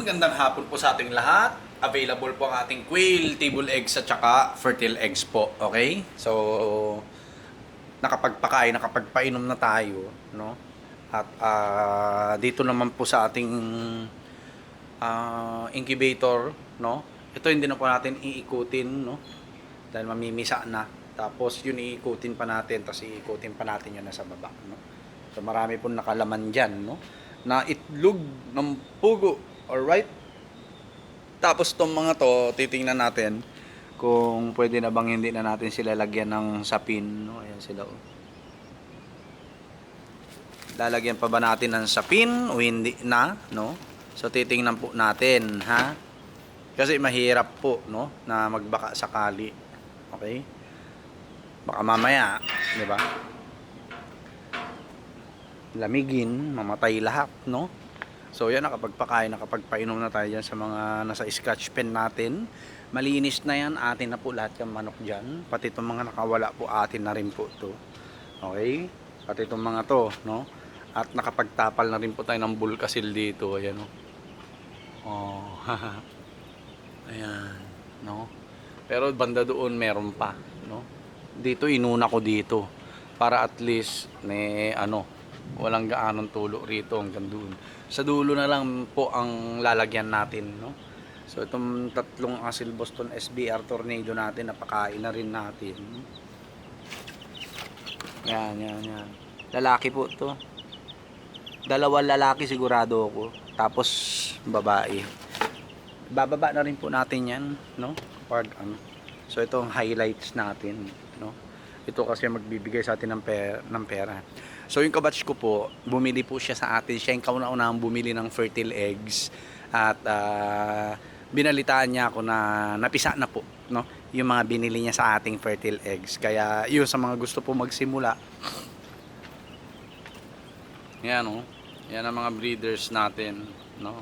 Magandang hapon po sa ating lahat. Available po ang ating quail, table eggs at saka fertile eggs po. Okay? So, nakapagpakain, nakapagpainom na tayo, no? At dito naman po sa ating incubator, no? Ito hindi na po natin iikutin, no? Dahil mamimisa na. Tapos yun iikutin pa natin, tapos iikutin pa natin yun nasa baba, no? So marami pong nakalaman diyan, no? Na itlog ng pugo. Alright? Tapos tong mga to, titingnan natin kung pwede na bang hindi na natin sila lagyan ng sapin, no? Ayan sila, oh. Lalagyan pa ba natin ng sapin o hindi na, no? So titingnan po natin, ha? Kasi mahirap po, no, na magbaka sakali. Okay? Baka mamaya, 'di ba? Lamigin, mamatay lahat, no? So yan, nakapagpakain, nakapagpainom na tayo dyan sa mga nasa scratch pen natin. Malinis na yan, atin na po lahat yung manok dyan. Pati itong mga nakawala po, atin na rin po to. Okay? Pati itong mga to, no? At nakapagtapal na rin po tayo ng bulkasil dito. Ayan, no? Oh, ayan, no? Pero banda doon meron pa, no? Dito inuna ko dito para at least may walang gaanong tulo rito hanggang doon. Sa dulo na lang po ang lalagyan natin, no? So itong tatlong Asil Boston SBR Tornado natin, napakain na rin natin. Yan. Lalaki po to. Dalawang lalaki sigurado ako. Tapos babae. Bababa na rin po natin yan, no? Pag So itong highlights natin, no? Ito kasi magbibigay sa atin ng pera. So yung kabatch ko po, bumili po siya sa atin. Siya yung kauna-unahang bumili ng fertile eggs. At binalitaan niya ako na napisa na po, no? Yung mga binili niya sa ating fertile eggs. Kaya yun, sa mga gusto po magsimula, yan, no? Yan ang mga breeders natin, no?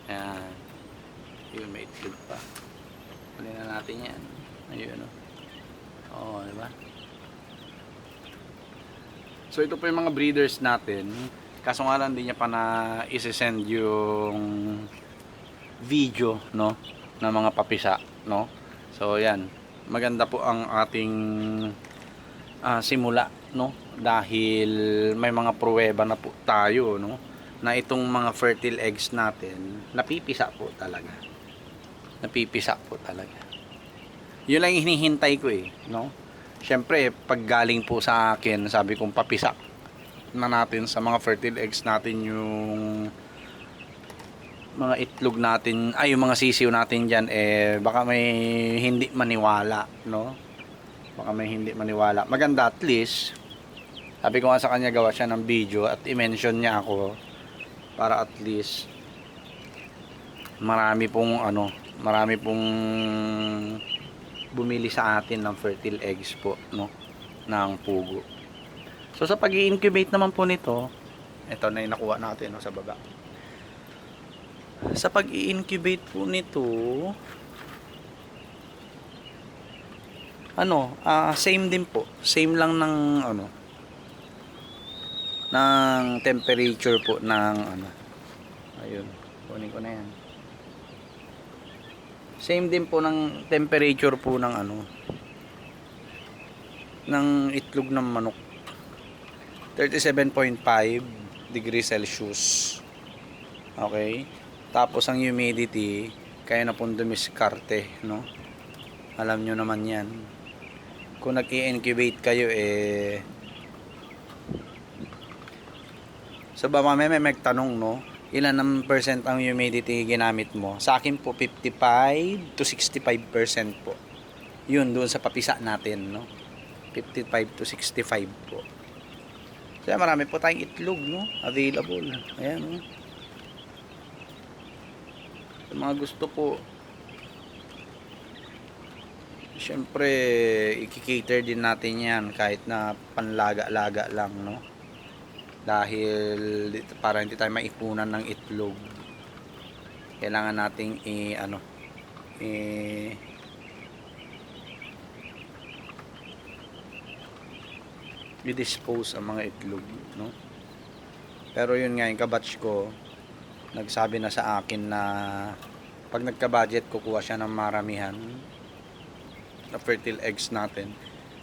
Yan. Yun, may itlog pa. Kunin na natin yan. Ayun, no? Oo, diba? So ito po yung mga breeders natin. Kaso nga lang din niya pa na isi-send yung video, no, ng mga papisa, no. So yan, maganda po ang ating simula, no, dahil may mga pruweba na po tayo, no, na itong mga fertile eggs natin napipisa po talaga. Napipisa po talaga. Yun lang hinihintay ko, no. Siyempre, pag galing po sa akin, sabi kong papisak na natin sa mga fertile eggs natin yung mga itlog natin, yung mga sisiw natin dyan, baka may hindi maniwala, no? Baka may hindi maniwala. Maganda at least, sabi ko nga sa kanya, gawa siya ng video at i-mention niya ako para at least marami pong bumili sa atin ng fertile eggs po, no, ng pugo. So sa pag-i-incubate naman po nito, ito na yung nakuha natin, no, sa baba. Sa pag-i-incubate po nito, same din po, same lang ng ng temperature po ng ayun, kunin ko na yan. Same din po ng temperature po ng ng itlog ng manok. 37.5 degrees Celsius. Okay? Tapos ang humidity, kaya na pong dumiskarte, no? Alam nyo naman yan. Kung nag-i-incubate kayo, so ba may magtanong, no? Ilan ng percent ang humidity ginamit mo? Sa akin po 55 to 65% po. Yun doon sa papisa natin, no? 55 to 65 po. Kaya marami po tayong itlog, no? Available. Ayan, no? Sa mga gusto po, syempre i-cater din natin yan kahit na panlaga-laga lang, no? Dahil para hindi tayo maipunan ng itlog, kailangan nating i-dispose ang mga itlog, no? Pero yun nga, yung kabatch ko nagsabi na sa akin na pag nagka-budget kukuha siya ng maramihan na fertile eggs natin.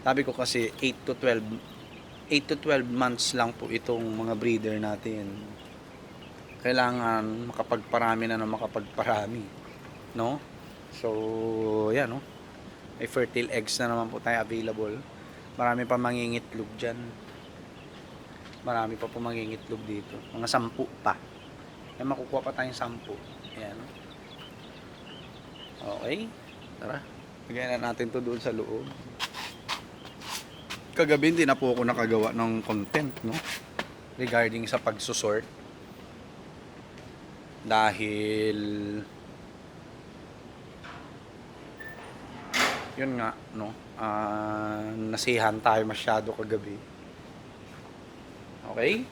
Sabi ko kasi 8 to 12 months lang po itong mga breeder natin. Kailangan makapagparami na makapagparami, no? So, yan, no? May fertile eggs na naman po tayo available. Marami pa mangingitlog dyan. Marami pa po mangingitlog dito. Mga 10 pa. May makukuha pa tayong 10. Ayan. Okay. Tara. Lagyan na natin to doon sa loob. Kagabi hindi na po ako nakagawa ng content, no? Regarding sa pagsusort. Dahil yun nga, no? Nasihan tayo masyado kagabi. Okay?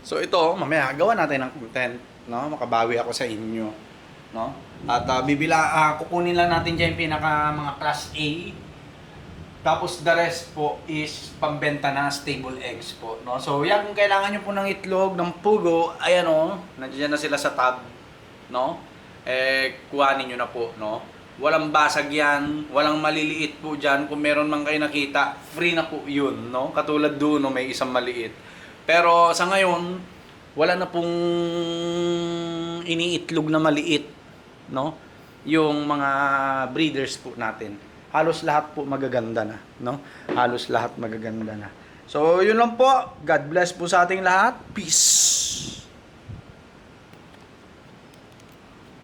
So ito, mamaya gawa natin ng content, no? Makabawi ako sa inyo, no? At kukunin lang natin diyan yung pinaka mga class A. Tapos the rest po is pambenta na stable eggs po, no? So yan, kung kailangan niyo po ng itlog ng pugo, ayan oh, nandiyan na sila sa tab, no? Kuhanin niyo na po, no? Walang basag yan, walang maliliit po dyan. Kung meron man kayo nakita, free na po yun, no? Katulad doon, no, may isang maliit. Pero sa ngayon, wala na pong iniitlog na maliit, no? Yung mga breeders po natin. Halos lahat po magaganda na, no? Halos lahat magaganda na. So, yun lang po. God bless po sa ating lahat. Peace!